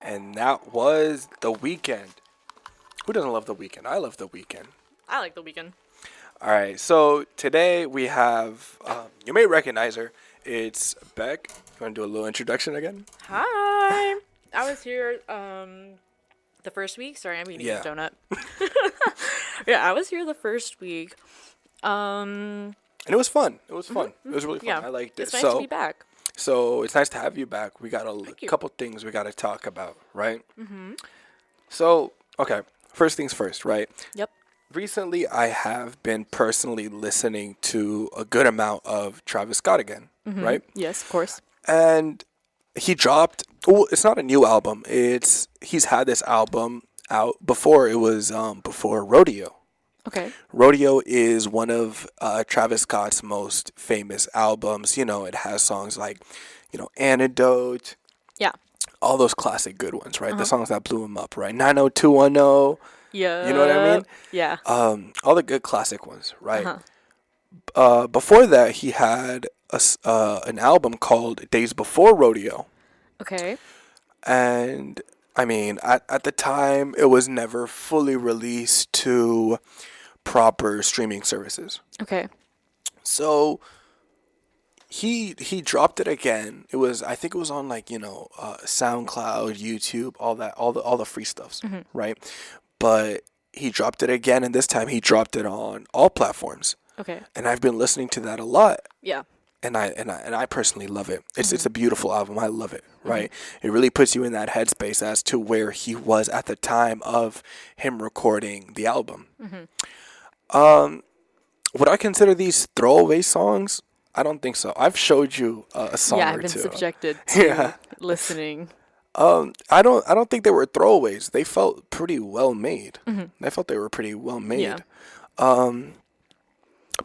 and that was The Weekend. Who doesn't love The Weekend? I love The Weekend. I like The Weeknd. All right, so today we have, you may recognize her. It's Beck. You want to do a little introduction again? Hi. I was here the first week. Sorry, I'm eating a donut. Yeah, I was here the first week. And it was fun. It was fun. It was really fun. Yeah. I liked it. It's nice to be back. So it's nice to have you back. We got a couple things we got to talk about, right? Mm-hmm. So, okay, first things first, right? Yep. Recently, I have been personally listening to a good amount of Travis Scott again, right? Yes, of course. And he dropped, well, it's not a new album. He's had this album out before. It was before Rodeo. Okay. Rodeo is one of Travis Scott's most famous albums. You know, it has songs like, Antidote. Yeah. All those classic good ones, right? The songs that blew him up, right? 90210. Yeah. You know what I mean? Yeah. All the good classic ones, right? Before that, he had an album called Days Before Rodeo. Okay. And, I mean, at the time, it was never fully released to proper streaming services. Okay. So he dropped it again. I think it was on SoundCloud, YouTube, all the free stuffs, right? But he dropped it again, and this time he dropped it on all platforms. Okay. And I've been listening to that a lot. Yeah. And I personally love it. It's a beautiful album. I love it, right? It really puts you in that headspace as to where he was at the time of him recording the album. Would I consider these throwaway songs? I don't think so. I've showed you a song or two. Yeah, I've been subjected to listening. I don't think they were throwaways. They felt pretty well made. I felt they were pretty well made. Yeah.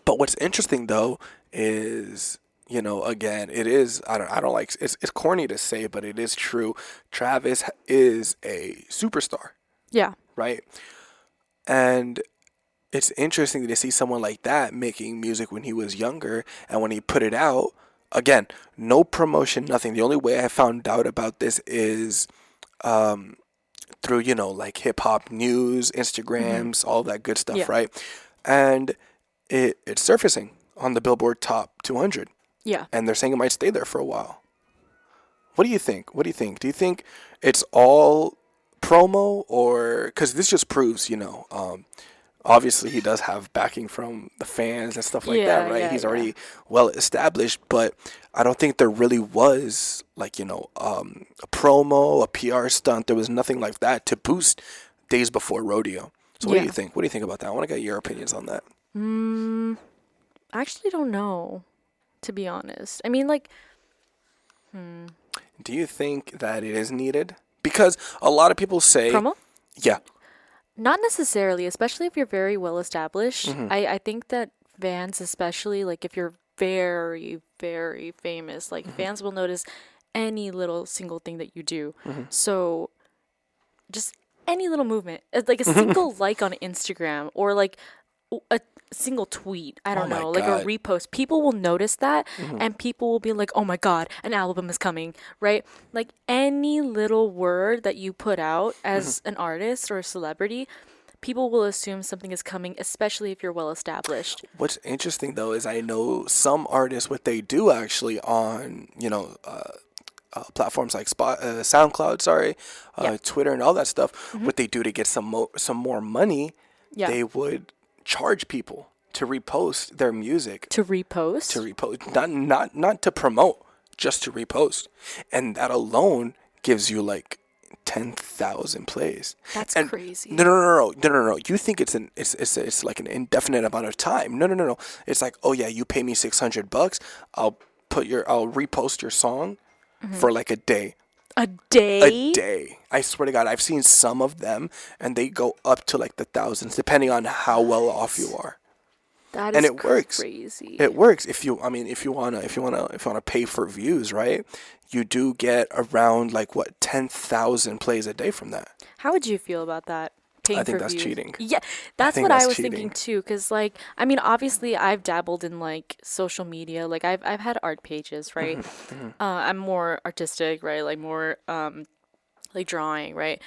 But what's interesting though is, again, it is, I don't like, it's corny to say, but it is true. Travis is a superstar. Yeah. Right? And it's interesting to see someone like that making music when he was younger, and when he put it out, again, no promotion, nothing. The only way I found out about this is through, hip hop news, Instagrams, all that good stuff, right? And it's surfacing on the Billboard Top 200. Yeah. And they're saying it might stay there for a while. What do you think? Do you think it's all promo, or because this just proves, obviously he does have backing from the fans and stuff like that, right? He's already well established, but I don't think there really was a promo, a PR stunt. There was nothing like that to boost Days Before Rodeo. So what do you think? What do you think about that? I want to get your opinions on that. I actually don't know, to be honest. I mean, Do you think that it is needed? Because a lot of people say promo? Yeah. Not necessarily, especially if you're very well established. I think that fans, especially if you're very, very famous, fans will notice any little single thing that you do. So just any little movement, like a single like on Instagram, or a single tweet, I don't know, a repost, people will notice that, and people will be like, oh my god, an album is coming, right? Any little word that you put out as an artist or a celebrity, people will assume something is coming, especially if you're well established. What's interesting though is I know some artists, what they do actually on platforms like SoundCloud, Twitter and all that stuff, what they do to get some more money, they would charge people to repost their music. To repost? Not to promote, just to repost. And that alone gives you 10,000 plays. That's crazy. No. You think it's like an indefinite amount of time. No. It's like, oh yeah, you pay me $600, I'll repost your song for a day. A day? A day. I swear to God, I've seen some of them, and they go up to the thousands, depending on how well off you are. That is and it works. Crazy. It works if you wanna pay for views, right? You do get around 10,000 plays a day from that. How would you feel about that? I think that's cheating. Yeah, that's what I was thinking too. Because obviously I've dabbled in social media. I've had art pages, right? I'm more artistic, right? More like drawing, right?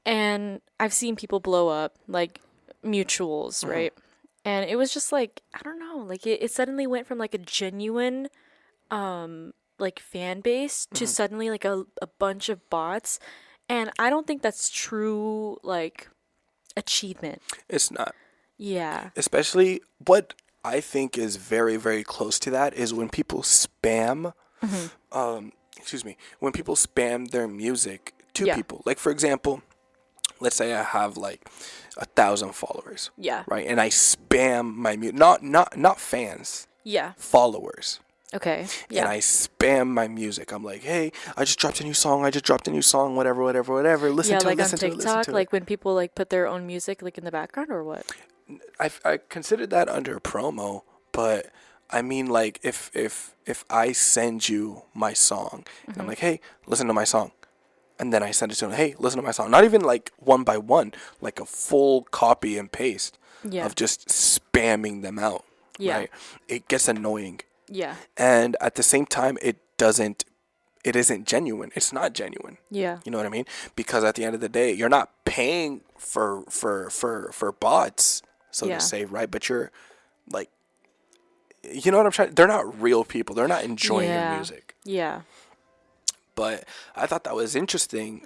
And I've seen people blow up, like mutuals, right? And it was just like, I don't know, like it suddenly went from like a genuine like fan base to suddenly like a bunch of bots. And I don't think that's true like achievement. It's not. Yeah. Especially what I think is very, very close to that is when people spam, when people spam their music to Yeah. people. Like, for example, let's say I have like 1,000 followers. Yeah. Right. And I spam my music, not fans, Yeah. followers. Okay. And Yeah. I spam my music. I'm like, hey, I just dropped a new song. Whatever. Listen Yeah, to like it, on listen to it, listen TikTok, to like it. when people like put their own music like in the background or what? I considered that under promo, but I mean, like, if I send you my song, and I'm like, hey, listen to my song, and then I send it to them, hey, listen to my song. Not even like one by one, like a full copy and paste Yeah. of just spamming them out. Yeah. Right? It gets annoying. Yeah. And at the same time, it isn't genuine. It's not genuine. Yeah. You know what I mean? Because at the end of the day, you're not paying for bots, so Yeah. to say, right? But you're like, you know what I'm trying? They're not real people. They're not enjoying your music. Yeah. But I thought that was interesting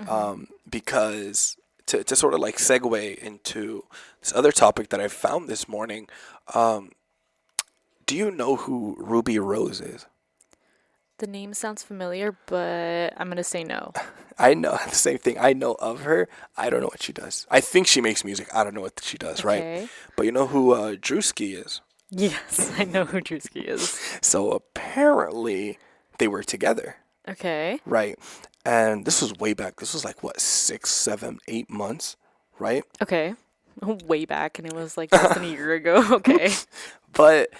because to sort of like segue into this other topic that I found this morning. Do you know who Ruby Rose is? The name sounds familiar, but I'm gonna say no. I know the same thing. I know of her. I don't know what she does. I think she makes music. I don't know what she does, right? Okay. But you know who Drewski is? Yes, I know who Drewski is. So apparently they were together, Okay. right? And this was way back. This was like, what, 6, 7, 8 months, right? Okay. Way back, and it was like less than a year ago. Okay. But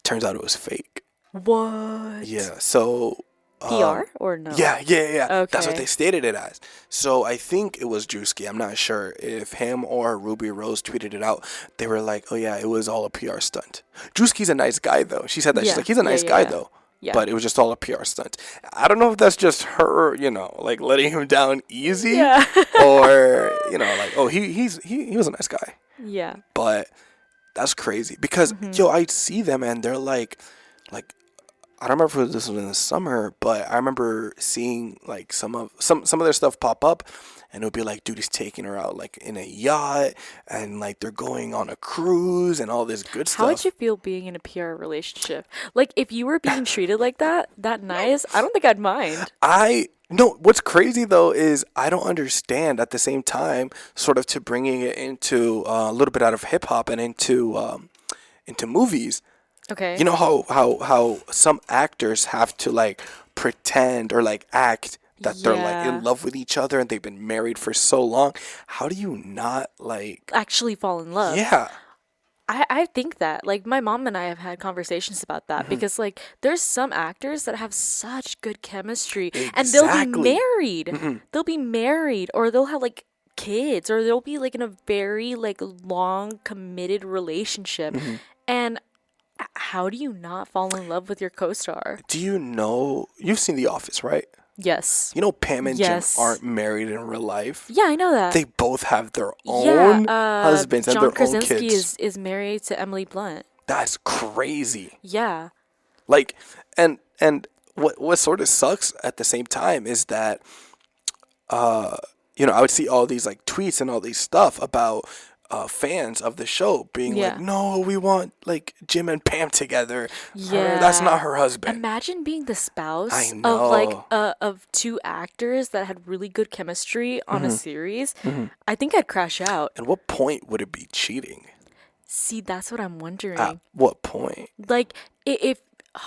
turns out it was fake. What? Yeah. So PR or no? Yeah. That's what Okay. they stated it as. So I think it was Drewski. I'm not sure if him or Ruby Rose tweeted it out. They were like, oh yeah, it was all a PR stunt. Drewski's a nice guy though. She said that. She's Yeah. like, he's a nice guy Yeah. though. Yeah. But it was just all a PR stunt. I don't know if that's just her, like letting him down easy. Yeah. Or, like, oh, he was a nice guy. Yeah. But that's crazy because I see them and they're like I don't remember if this was in the summer, but I remember seeing like some of their stuff pop up, and it would be like, dude, he's taking her out like in a yacht, and like they're going on a cruise and all this good stuff. How would you feel being in a PR relationship? Like, if you were being treated like that nice, I don't think I'd mind. No, what's crazy though is I don't understand at the same time, sort of to bringing it into a little bit out of hip hop and into movies. Okay. You know how some actors have to like pretend or like act that they're like in love with each other and they've been married for so long. How do you not like actually fall in love? Yeah. I think that, like, my mom and I have had conversations about that because, like, there's some actors that have such good chemistry and they'll be married. They'll be married or they'll have, like, kids or they'll be, like, in a very, like, long, committed relationship. And how do you not fall in love with your co-star? Do you know, you've seen The Office, right? Yes. You know Pam and Jim aren't married in real life? Yeah, I know that. They both have their own husbands and John their Krasinski own kids. is married to Emily Blunt. That's crazy. Yeah. Like, and what sort of sucks at the same time is that, I would see all these like tweets and all these stuff about fans of the show being like, no, we want like Jim and Pam together. Yeah. That's not her husband. Imagine being the spouse of like of two actors that had really good chemistry on a series. I think I'd crash out. At what point would it be cheating? See, that's what I'm wondering. At what point? Like, if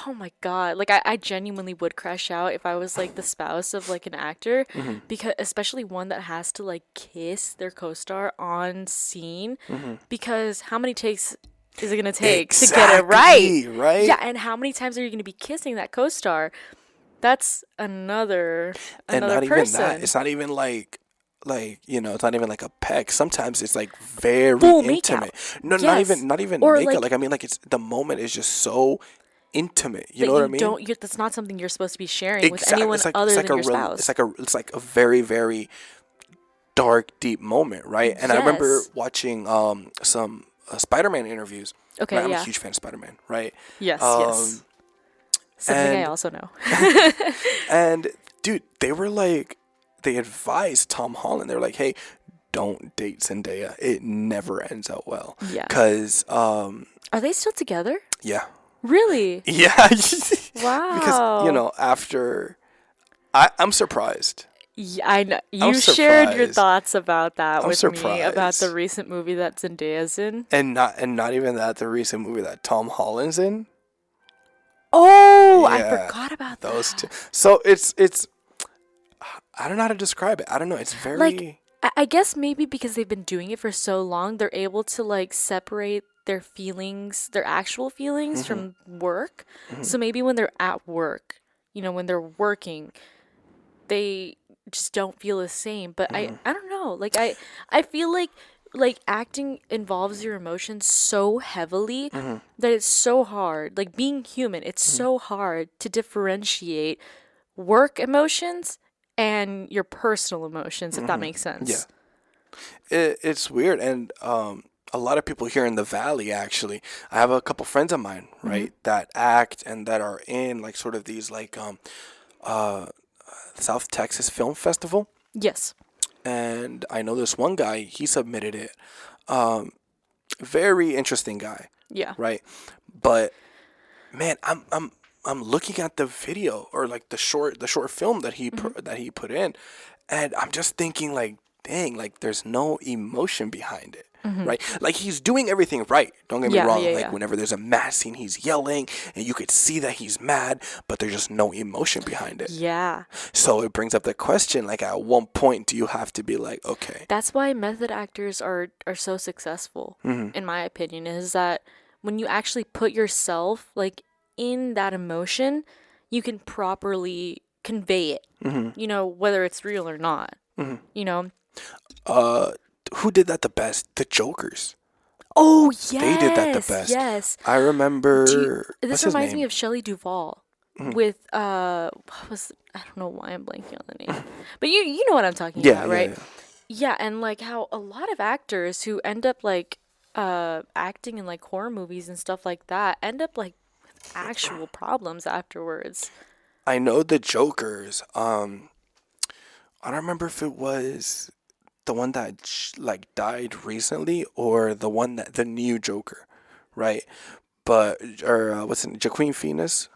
oh my god, like I genuinely would crash out if I was like the spouse of like an actor, because especially one that has to like kiss their co-star on scene, because how many takes is it gonna take to get it right? Yeah, and how many times are you gonna be kissing that co-star? That's another and not person. Even that. It's not even like it's not even like a peck. Sometimes it's like very full intimate. makeout. No, Yes. not even or makeout. like I mean, like, it's the moment is just so intimate. You know what I mean? That's not something you're supposed to be sharing with anyone other than your spouse. It's like a very, very dark, deep moment, right? And I remember watching some Spider-Man interviews. Okay, right? I'm yeah. a huge fan of Spider-Man, right? Yes, yes. Something I also know. And dude, they advised Tom Holland. They were like, "Hey, don't date Zendaya. It never ends out well." Yeah. Because are they still together? yeah. Really? Yeah. Wow. Because after I'm surprised. Yeah, I know. You shared your thoughts about that with surprised. me about the recent movie that Zendaya's in. And not even that, the recent movie that Tom Holland's in. Oh, yeah, I forgot about those that. two. So it's I don't know how to describe it. I don't know. It's very like I guess maybe because they've been doing it for so long, they're able to like separate their feelings, their actual feelings from work. So maybe when they're at work, when they're working, they just don't feel the same. But I don't know. Like I feel like acting involves your emotions so heavily that it's so hard. Like being human, it's so hard to differentiate work emotions and your personal emotions, if that makes sense. Yeah. It's weird. And a lot of people here in the Valley, actually, I have a couple friends of mine, right, that act and that are in like sort of these like South Texas Film Festival. Yes. And I know this one guy, he submitted it. Very interesting guy. Yeah. Right. But man, I'm looking at the video or like the short film that he put in, and I'm just thinking like, dang, like there's no emotion behind it. Right? Like he's doing everything right. Don't get me wrong. Like whenever there's a mad scene, he's yelling and you could see that he's mad, but there's just no emotion behind it. Yeah. So it brings up the question, like at one point do you have to be like, okay. That's why method actors are so successful, in my opinion, is that when you actually put yourself like in that emotion, you can properly convey it. Whether it's real or not. Who did that the best? The Jokers. Oh, yes. They did that the best. Yes. I remember. This reminds me of Shelley Duvall with I don't know why I'm blanking on the name, but you know what I'm talking about, right? Yeah, and like how a lot of actors who end up like acting in like horror movies and stuff like that end up like with actual problems afterwards. I know the Jokers. I don't remember if it was the one that like died recently or the one the new Joker, right? But what's it? Joaquin Phoenix.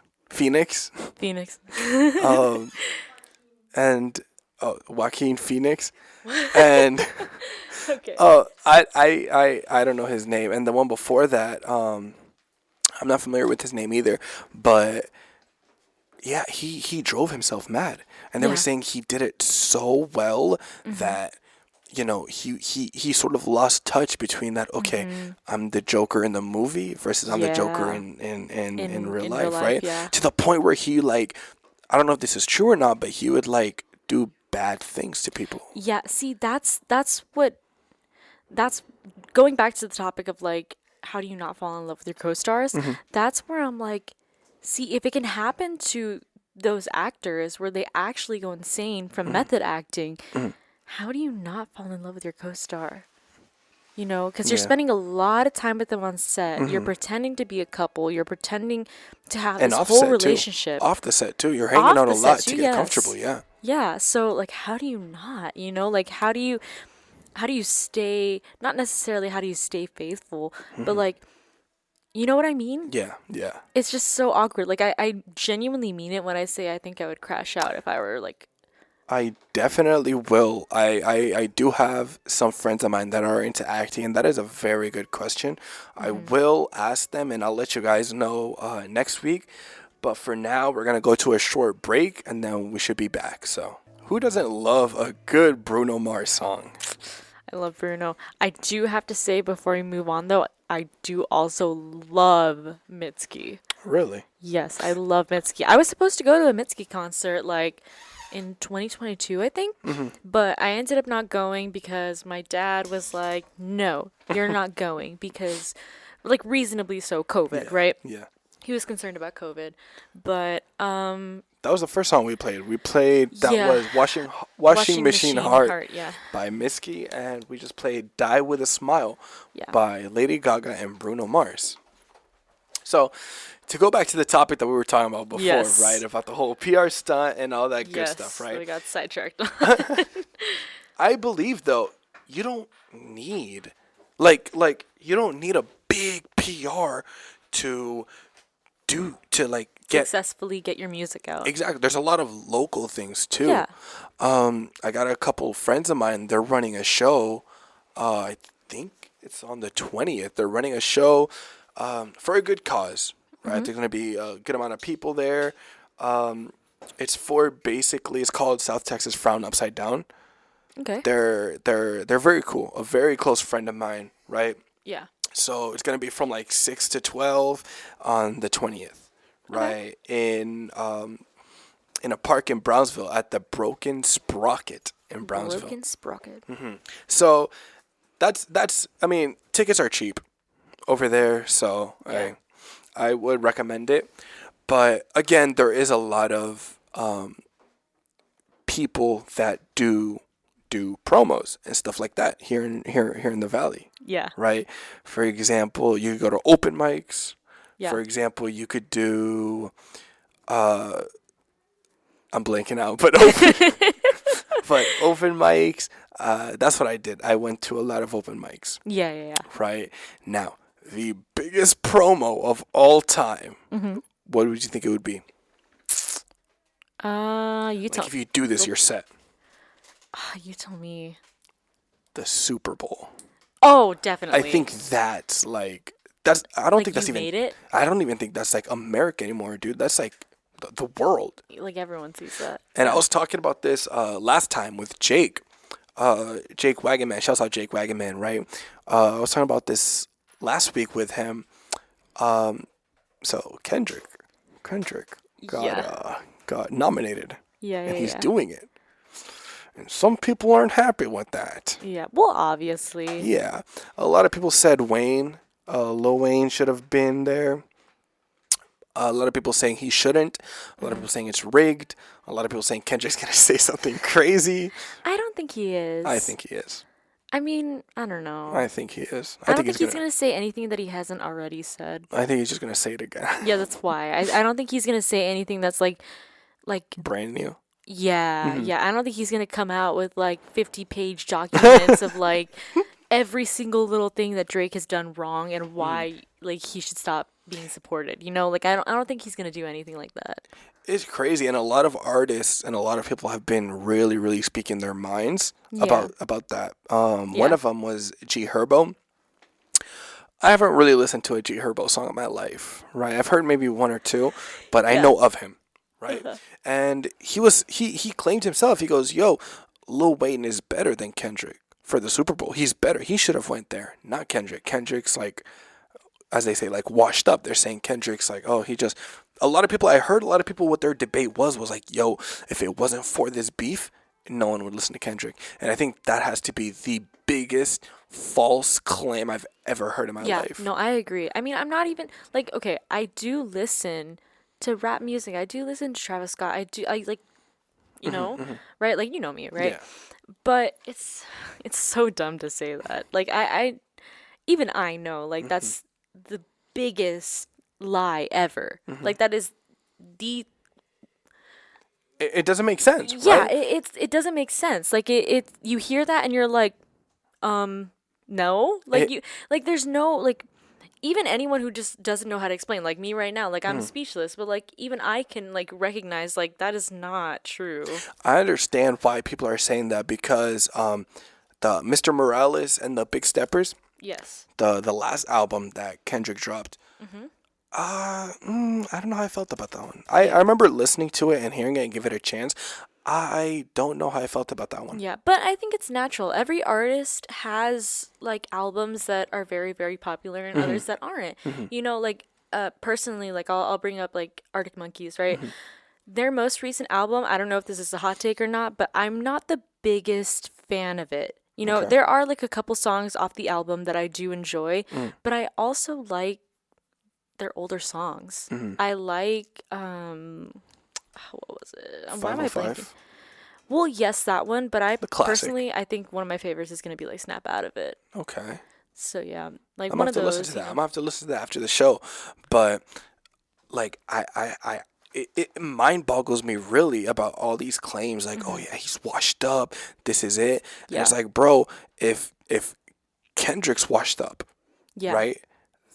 And Joaquin Phoenix, and okay. I don't know his name, and the one before that, I'm not familiar with his name either, but yeah, he drove himself mad, and they were saying he did it so well that he sort of lost touch between that. Okay, I'm the Joker in the movie versus I'm the Joker in real life, right? Yeah. To the point where he like, I don't know if this is true or not, but he would like do bad things to people. Yeah. See, that's going back to the topic of like, how do you not fall in love with your co-stars? That's where I'm like, see, if it can happen to those actors where they actually go insane from method acting, how do you not fall in love with your co-star? Because you're spending a lot of time with them on set. You're pretending to be a couple. You're pretending to have and this whole relationship. Off the set too. You're hanging out a lot to get comfortable. Yeah. Yeah. So like, how do you not? Like how do you stay? Not necessarily how do you stay faithful, but like, you know what I mean? Yeah. Yeah. It's just so awkward. Like I genuinely mean it when I say I think I would crash out if I were like. I definitely will. I do have some friends of mine that are into acting, and that is a very good question. I will ask them, and I'll let you guys know next week. But for now, we're going to go to a short break, and then we should be back. So, who doesn't love a good Bruno Mars song? I love Bruno. I do have to say before we move on, though, I do also love Mitski. Really? Yes, I love Mitski. I was supposed to go to a Mitski concert, like, in 2022, I think. But I ended up not going because my dad was like, no, you're not going because, like, reasonably so, COVID, right? Yeah. He was concerned about COVID, but That was the first song we played. We played that yeah, was Washing Machine Heart yeah, by Misky, and we just played Die with a Smile yeah. by Lady Gaga and Bruno Mars. So, to go back to the topic that we were talking about before, Yes. right, about the whole PR stunt and all that good Yes, stuff, we right? got sidetracked. I believe though you don't need you don't need a big PR to get Successfully get your music out. exactly. There's a lot of local things too. Yeah. I got a couple friends of mine. They're running a show. I think it's on the 20th. They're running a show for a good cause. Right, there's gonna be a good amount of people there. It's for basically it's called South Texas Frown Upside Down. Okay. They're very cool. A very close friend of mine, right? Yeah. So it's gonna be from like 6 to 12 on the 20th, right? In a park in Brownsville at the Broken Sprocket in Brownsville. Broken Sprocket. So that's I mean tickets are cheap over there, so Yeah. I would recommend it. But again, there is a lot of people that do promos and stuff like that here in the valley, Yeah. right? For example, you could go to open mics. Yeah. For example, you could do I'm blanking out, but open mics. That's what I did. I went to a lot of open mics. Yeah. Right now, the biggest promo of all time. What would you think it would be? You tell. Like if you do this, you're set. You tell me. The Super Bowl. Oh, definitely. I think that's like that's. I don't Like think that's you even. made it? I don't even think that's like America anymore, dude. That's like the world. Like everyone sees that. And I was talking about this last time with Jake. Jake Wagonman. Shouts out Jake Wagonman, right? I was talking about this last week with him. So Kendrick got nominated. Yeah. And he's doing it. And some people aren't happy with that. Yeah. Well, obviously. Yeah. A lot of people said Wayne, Lil Wayne should have been there. A lot of people saying he shouldn't. A lot of people saying it's rigged. A lot of people saying Kendrick's going to say something crazy. I don't think he is. I think he is. I mean, I don't know. I think he is. I don't think he's going to say anything that he hasn't already said. I think he's just going to say it again. Yeah, that's why. I don't think he's going to say anything that's like brand new. Yeah, yeah. I don't think he's going to come out with like 50-page documents of like every single little thing that Drake has done wrong and why like he should stop being supported. You know, like I don't think he's going to do anything like that. It's crazy, and a lot of artists and a lot of people have been really, really speaking their minds about that. One of them was G Herbo. I haven't really listened to a G Herbo song in my life, right? I've heard maybe one or two, but I know of him, right? And he claimed himself. He goes, "Yo, Lil Wayne is better than Kendrick for the Super Bowl. He's better. He should have went there, not Kendrick. Kendrick's like." As they say, like washed up. They're saying Kendrick's like, oh, I heard a lot of people what their debate was like, yo, if it wasn't for this beef, no one would listen to Kendrick. And I think that has to be the biggest false claim I've ever heard in my life. No, I agree. I mean, I'm not even like, okay, I do listen to rap music. I do listen to Travis Scott. I like, you know, right? Like, you know me, right? Yeah. But it's so dumb to say that. Like, I even I know, like, that's the biggest lie ever. Like that is the it doesn't make sense, yeah, right? it doesn't make sense. Like it you hear that and you're like no, like you like there's no like even anyone who just doesn't know how to explain, like me right now, like I'm speechless, but like even I can like recognize like that is not true. I understand why people are saying that because the Mr. Morales and the Big Steppers, Yes. the last album that Kendrick dropped. I don't know how I felt about that one. I remember listening to it and hearing it and give it a chance. I don't know how I felt about that one. Yeah, but I think it's natural. Every artist has like albums that are very, very popular and others that aren't. You know, like personally, like I'll bring up like Arctic Monkeys, right? Their most recent album, I don't know if this is a hot take or not, but I'm not the biggest fan of it. You know, there are like a couple songs off the album that I do enjoy, but I also like their older songs. Mm-hmm. I like what was it? Why am I blanking? 505. Well, yes, that one, but I The classic. personally, I think one of my favorites is gonna be like "Snap Out of It." Okay. So yeah, like I'm one gonna have of to listen those. to that. I'm gonna have to listen to that after the show. But like it mind boggles me really about all these claims like, oh yeah, he's washed up, this is it. And Yeah. it's like, bro, if Kendrick's washed up, Yeah. right,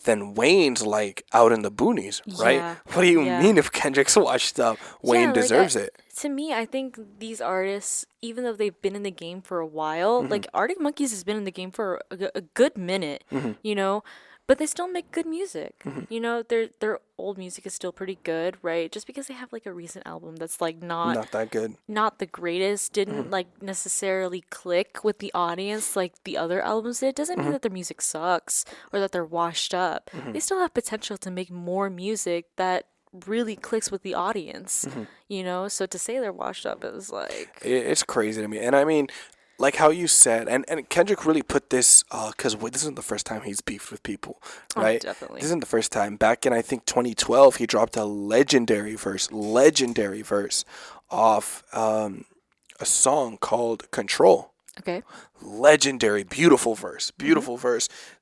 then Wayne's like out in the boonies, right? Yeah. What do you Yeah. mean if Kendrick's washed up, Wayne like, deserves it? To me, I think these artists, even though they've been in the game for a while, like Arctic Monkeys has been in the game for a good minute, you know, but they still make good music. You know, their old music is still pretty good, right? Just because they have like a recent album that's like Not that good. not the greatest, didn't like necessarily click with the audience like the other albums did, doesn't mean that their music sucks or that they're washed up. They still have potential to make more music that really clicks with the audience, you know? So to say they're washed up is like... It's crazy to me. And I mean, like how you said, and Kendrick really put this, because this isn't the first time he's beefed with people, right? Oh, definitely. This isn't the first time. Back in, I think, 2012, he dropped a legendary verse off a song called Control. Okay. Legendary, beautiful verse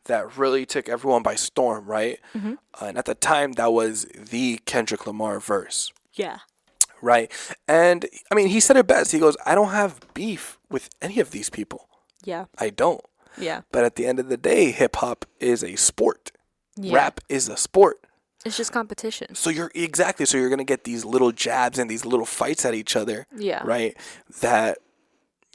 that really took everyone by storm, right? And at the time, that was the Kendrick Lamar verse. Yeah. Right. And I mean, he said it best. He goes, I don't have beef with any of these people. Yeah. I don't. Yeah. But at the end of the day, hip hop is a sport. Yeah. Rap is a sport. It's just competition. So you're going to get these little jabs and these little fights at each other. Yeah. Right. That,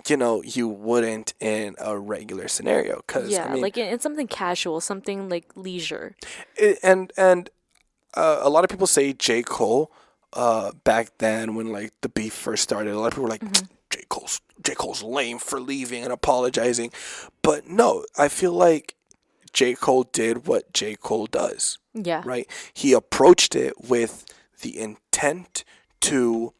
you know, you wouldn't in a regular scenario. Yeah. I mean, like in something casual, something like leisure. And a lot of people say J. Cole. Back then when like the beef first started, a lot of people were like, J. Cole's lame for leaving and apologizing. But no, I feel like J. Cole did what J. Cole does. Yeah. Right? He approached it with the intent to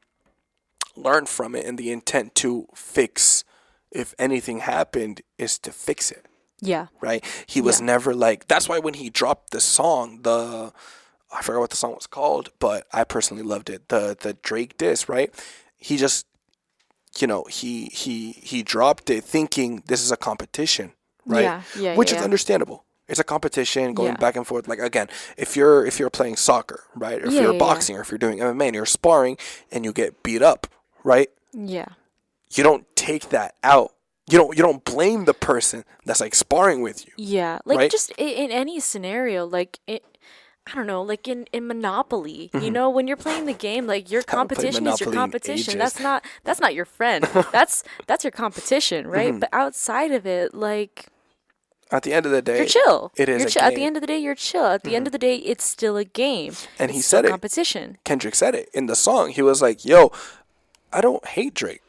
learn from it and the intent to fix, if anything happened, is to fix it. Yeah. Right? He was never like, that's why when he dropped the song, I forgot what the song was called, but I personally loved it. The Drake diss, right? He just, you know, he dropped it thinking this is a competition, right? Yeah. Which is understandable. It's a competition going Yeah. back and forth. Like again, if you're playing soccer, right? Or if you're boxing, or if you're doing MMA and you're sparring and you get beat up, right? Yeah. You don't take that out. You don't blame the person that's like sparring with you. Yeah. Like right? just in any scenario, like I don't know, like in Monopoly, you know, when you're playing the game, like your competition is your Monopoly in competition. ages. That's not your friend. That's your competition, right? But outside of it, like at the end of the day, you're chill. It is You're a chill. game. At the end of the day, you're chill. At the end of the day, it's still a game. And it's he still said it. competition. Kendrick said it in the song. He was like, "Yo, I don't hate Drake.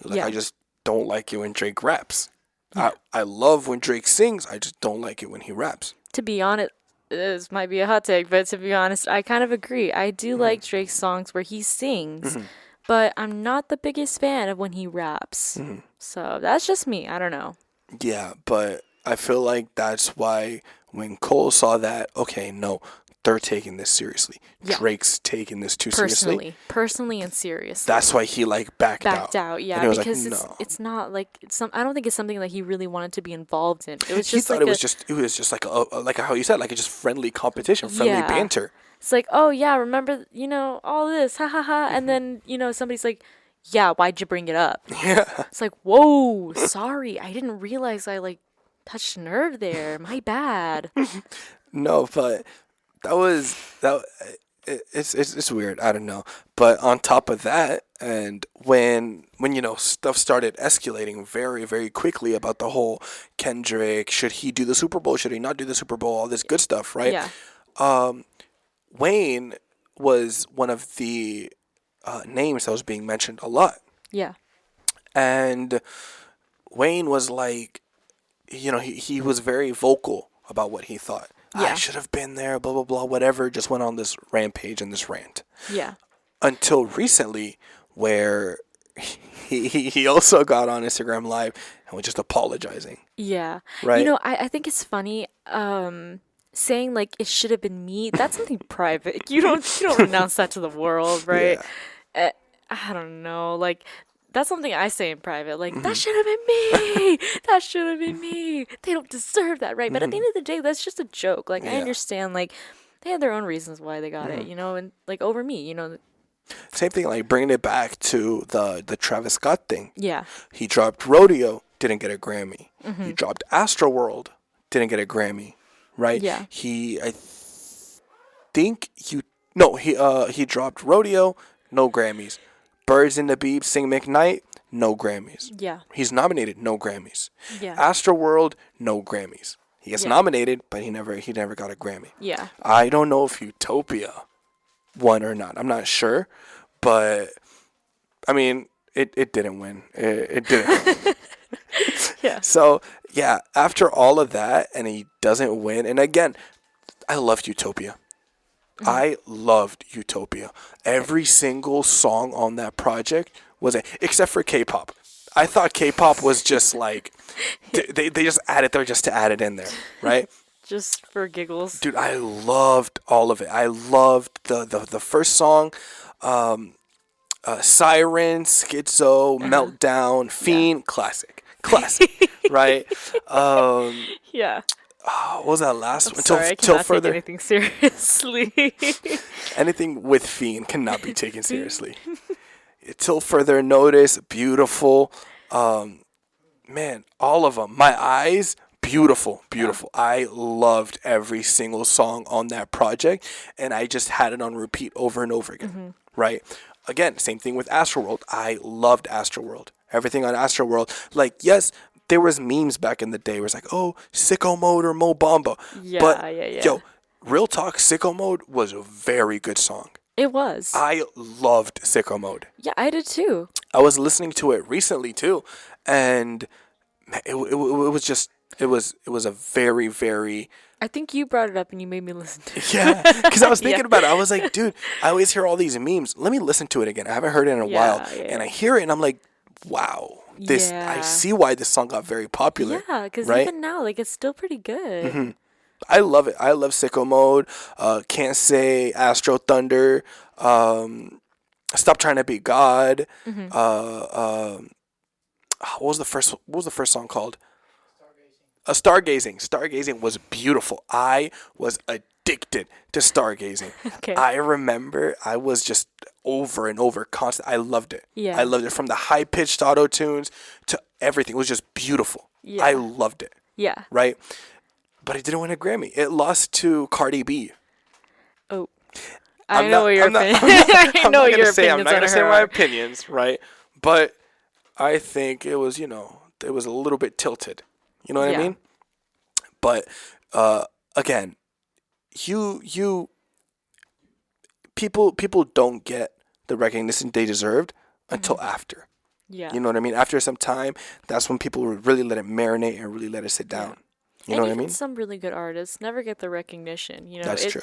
He was like, I just don't like it when Drake raps. I love when Drake sings. I just don't like it when he raps." To be honest, this might be a hot take, but to be honest, I kind of agree. I do like Drake's songs where he sings, but I'm not the biggest fan of when he raps. So that's just me. I don't know. Yeah, but I feel like that's why when Cole saw that, okay, no, they're taking this seriously. Yeah. Drake's taking this too seriously. Personally and seriously. That's why he like backed out. Yeah, and he was because like, no. it's not like I don't think it's something that he really wanted to be involved in. It was He just thought like it was just like like how you said, like a just friendly competition, friendly banter. It's like, oh yeah, remember, you know, all this, ha ha ha, and then, you know, somebody's like, yeah, why'd you bring it up? Yeah. It's like, whoa, sorry, I didn't realize I like touched a nerve there. My bad. No, but it's weird. I don't know. But on top of that, and when you know stuff started escalating very, very quickly about the whole Kendrick, should he do the Super Bowl? Should he not do the Super Bowl? All this good stuff, right? Yeah. Wayne was one of the names that was being mentioned a lot. Yeah. And Wayne was like, you know, he was very vocal about what he thought. Yeah. I should have been there, blah, blah, blah, whatever. Just went on this rampage and this rant. Yeah. Until recently, where he also got on Instagram Live and was just apologizing. Yeah. Right. You know, I think it's funny. saying like it should have been me, that's something private. You don't announce that to the world, right? I don't know. Like that's something I say in private. Like that should have been me. That should have been me. They don't deserve that, right? But at the end of the day, that's just a joke. Like I understand. Like they had their own reasons why they got it, and like over me, Same thing, like bringing it back to the Travis Scott thing. Yeah. He dropped Rodeo, didn't get a Grammy. He dropped Astroworld, didn't get a Grammy, right? Yeah. He dropped Rodeo, no Grammys. Birds in the Beeb, Sing McKnight, no Grammys. Yeah. He's nominated, no Grammys. Yeah. Astroworld, no Grammys. He gets Yeah. nominated, but he never got a Grammy. Yeah. I don't know if Utopia won or not. I'm not sure, but I mean, it didn't win. It didn't. Yeah. So yeah, after all of that, and he doesn't win. And again, I loved Utopia. I loved Utopia. Every single song on that project except for K-pop. I thought K-pop was just like they just added there just to add it in there, right? Just for giggles. Dude, I loved all of it. I loved the first song, Siren, Schizo, Meltdown, Fiend, classic, right? Yeah. What was that last one? Sorry, I cannot take anything seriously. Anything with Fiend cannot be taken seriously. Till further notice, beautiful. Man, all of them. My Eyes, beautiful. I loved every single song on that project, and I just had it on repeat over and over again, right? Again, same thing with Astroworld. I loved Astroworld. Everything on Astroworld. Like, yes, there was memes back in the day where it's like, oh, Sicko Mode or Mo Bamba. Yeah. Yo, real talk, Sicko Mode was a very good song. It was. I loved Sicko Mode. Yeah, I did too. I was listening to it recently too, and it was just it was a very, very. I think you brought it up and you made me listen to it. Yeah, because I was thinking about it. I was like, dude, I always hear all these memes. Let me listen to it again. I haven't heard it in a while, and I hear it and I'm like, wow. I see why this song got very popular. Yeah, because right? even now, like, it's still pretty good. I love it. I love Sicko Mode. Can't Say, Astro Thunder. Stop Trying to Be God. What was the first song called? Stargazing. Stargazing was beautiful. I was addicted to stargazing. Okay. I remember I was just over and over constant. I loved it. Yeah. I loved it from the high pitched auto tunes to everything. It was just beautiful. Yeah. I loved it. Yeah. Right? But it didn't win a Grammy. It lost to Cardi B. Oh. I know your opinion. I'm not your gonna say my opinions. opinions, right? But I think it was, it was a little bit tilted. You know what I mean? But again, people don't get the recognition they deserved until after. Yeah. You know what I mean? After some time, that's when people really let it marinate and really let it sit down. You know what I mean? Some really good artists never get the recognition. That's true.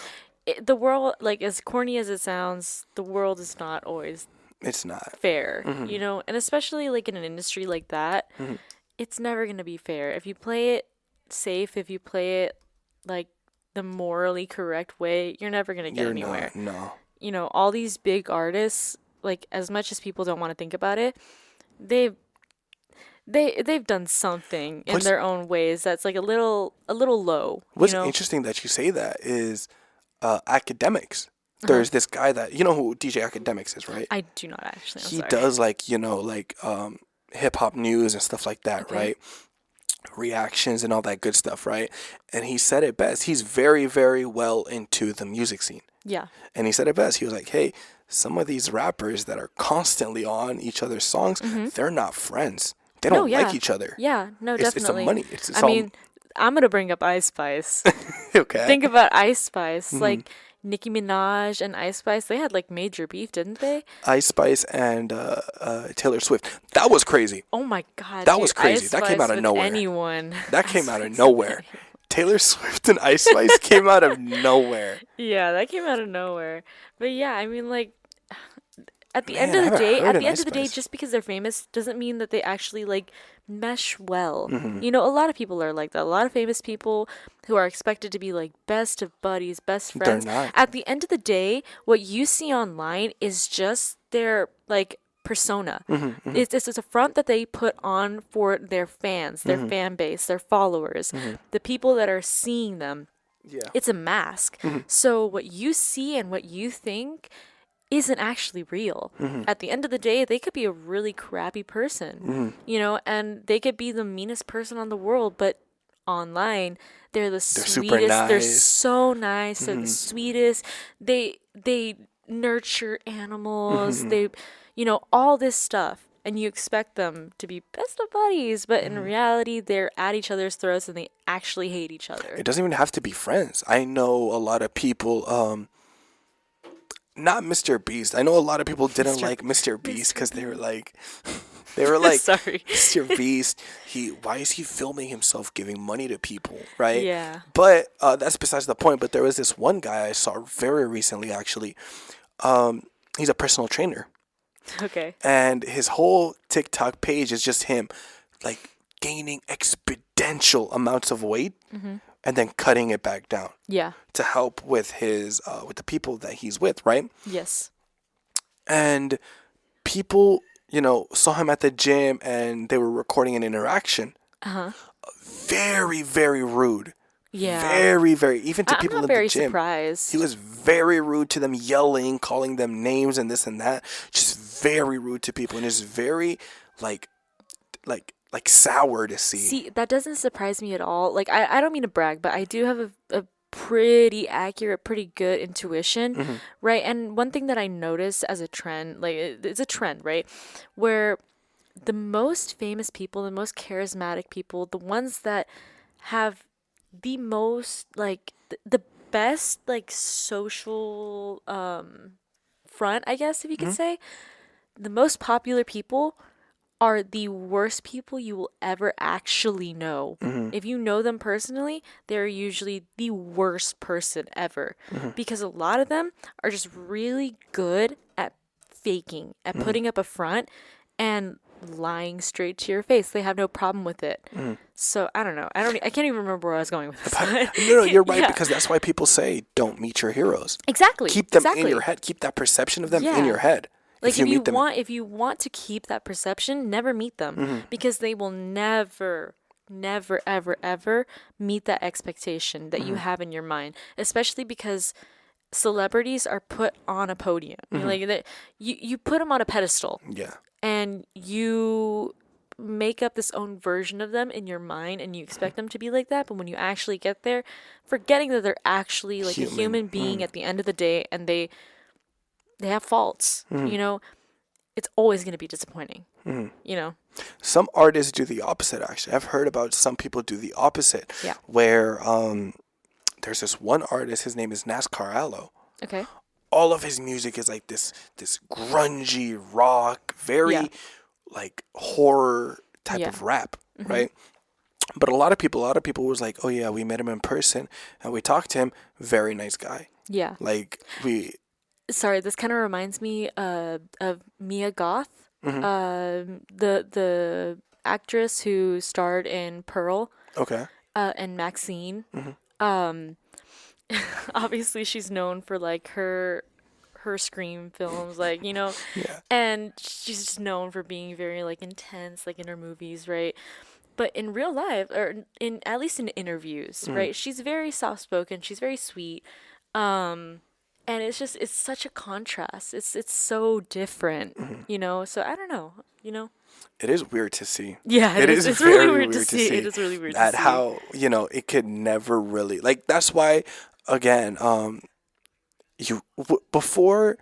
The world, like, as corny as it sounds, the world is not always It's not fair, and especially like in an industry like that, it's never going to be fair. If you play it safe, if you play it like the morally correct way, you're never going to get anywhere. No. All these big artists, like, as much as people don't want to think about it, they've done something in their own ways that's like a little low. What's interesting that you say that is academics. There's this guy that who DJ Academics is, right? I do not actually. He does like hip hop news and stuff like that, right? Reactions and all that good stuff, right? And he said it best. He's very, very well into the music scene. Yeah. And he said it best. He was like, hey, some of these rappers that are constantly on each other's songs, they're not friends. They don't like each other. Yeah, no, definitely. It's the money. I'm going to bring up Ice Spice. Okay. Think about Ice Spice. Like, Nicki Minaj and Ice Spice, they had, like, major beef, didn't they? Ice Spice and Taylor Swift. That was crazy. Oh, my God. That was crazy. That came out of nowhere. Anyone. That came out of nowhere. Taylor Swift and Ice Spice came out of nowhere. Yeah, that came out of nowhere. But, yeah, I mean, like, at the end Man, I of the haven't day, heard of Nice Spice. just because they're famous doesn't mean that they actually like mesh well. Mm-hmm. You know, a lot of people are like that. A lot of famous people who are expected to be like best of buddies, best They're friends. not. At the end of the day, what you see online is just their like persona. Mm-hmm. It's a front that they put on for their fans, their fan base, their followers, the people that are seeing them. Yeah. It's a mask. So what you see and what you think isn't actually real. At the end of the day, they could be a really crappy person, you know, and they could be the meanest person on the world, but online, they're the They're super sweetest. They're nice. so nice. They're the sweetest. They nurture animals. They, you know, all this stuff. And you expect them to be best of buddies, but in reality, they're at each other's throats and they actually hate each other. It doesn't even have to be friends. I know a lot of people, not Mr. Beast. I know a lot of people didn't Mr. like Mr. Beast because they were like, Sorry. Mr. Beast, why is he filming himself giving money to people, right? Yeah. But that's besides the point. But there was this one guy I saw very recently, actually. He's a personal trainer. Okay. And his whole TikTok page is just him, like, gaining exponential amounts of weight and then cutting it back down Yeah. to help with his with the people that he's with, right? Yes. And people, you know, saw him at the gym and they were recording an interaction. Very, very rude. Yeah. Very, very, even to I'm people not in the very gym. surprised. He was very rude to them, yelling, calling them names and this and that. Just very rude to people, and it's very like sour to see. See, that doesn't surprise me at all. Like, I don't mean to brag, but I do have a pretty accurate, pretty good intuition, right? And one thing that I noticed as a trend, like, it's a trend, right? Where the most famous people, the most charismatic people, the ones that have the most, like, the best, like, social front, I guess, if you could say, the most popular people are the worst people you will ever actually know. If you know them personally, they're usually the worst person ever. Because a lot of them are just really good at faking, at putting up a front and lying straight to your face. They have no problem with it. So I don't know. I can't even remember where I was going with this. No, you're right, Yeah. because that's why people say don't meet your heroes. Exactly. Keep them exactly. in your head. Keep that perception of them in Yeah. your head. Like meet if you want to keep that perception, never meet them because they will never ever meet that expectation that you have in your mind, especially because celebrities are put on a podium. Like you put them on a pedestal. Yeah. And you make up this own version of them in your mind and you expect them to be like that, but when you actually get there, forgetting that they're actually like a human being at the end of the day and they have faults, you know, it's always going to be disappointing, you know? Some artists do the opposite, actually. I've heard about some people do the opposite. Yeah. Where there's this one artist, his name is NASCAR Allo. Okay. All of his music is like this grungy rock, very like horror type of rap, right? But a lot of people was like, oh yeah, we met him in person and we talked to him. Very nice guy. Yeah. Like Sorry, this kind of reminds me of Mia Goth, the actress who starred in Pearl. Okay. And Maxine. Obviously, she's known for like her Scream films, like, you know, and she's just known for being very like intense, like in her movies, right? But in real life, or in at least in interviews, right, she's very soft spoken. She's very sweet. And it's such a contrast. It's so different, you know? So I don't know, you know? It is weird to see. Yeah, it's really weird to see. It is really weird to see. How, you know, it could never really, like, that's why, again, before,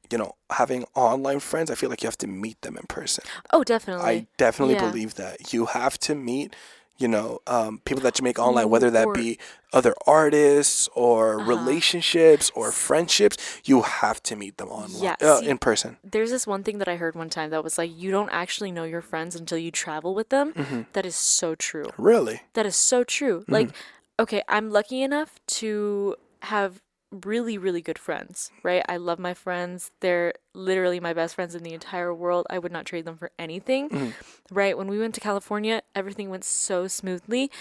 you know, having online friends, I feel like you have to meet them in person. Oh, definitely. I definitely believe that. You have to meet, you know, people that you make online, whether that be other artists or relationships or friendships. You have to meet them online, in person. There's this one thing that I heard one time that was like, you don't actually know your friends until you travel with them. That is so true. Really? That is so true. Like, okay, I'm lucky enough to have really, really good friends, right? I love my friends. They're literally my best friends in the entire world. I would not trade them for anything, right? When we went to California, everything went so smoothly.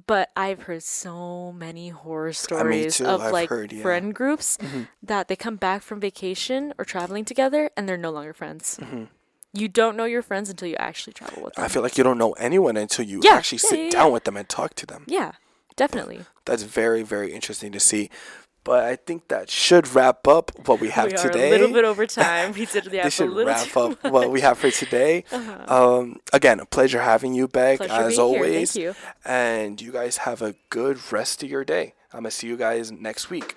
But I've heard so many horror Me stories too. of I've like heard, yeah. friend groups that they come back from vacation or traveling together and they're no longer friends. You don't know your friends until you actually travel with them. I feel like you don't know anyone until you Yeah, actually sit down with them and talk to them. Yeah, definitely. That's very, very interesting to see. But I think that should wrap up what we have We are today. a little bit over time. We did This should a little wrap too up what we have for today. Again, a pleasure having you back Pleasure as being always. here. Thank you. And you guys have a good rest of your day. I'm going to see you guys next week.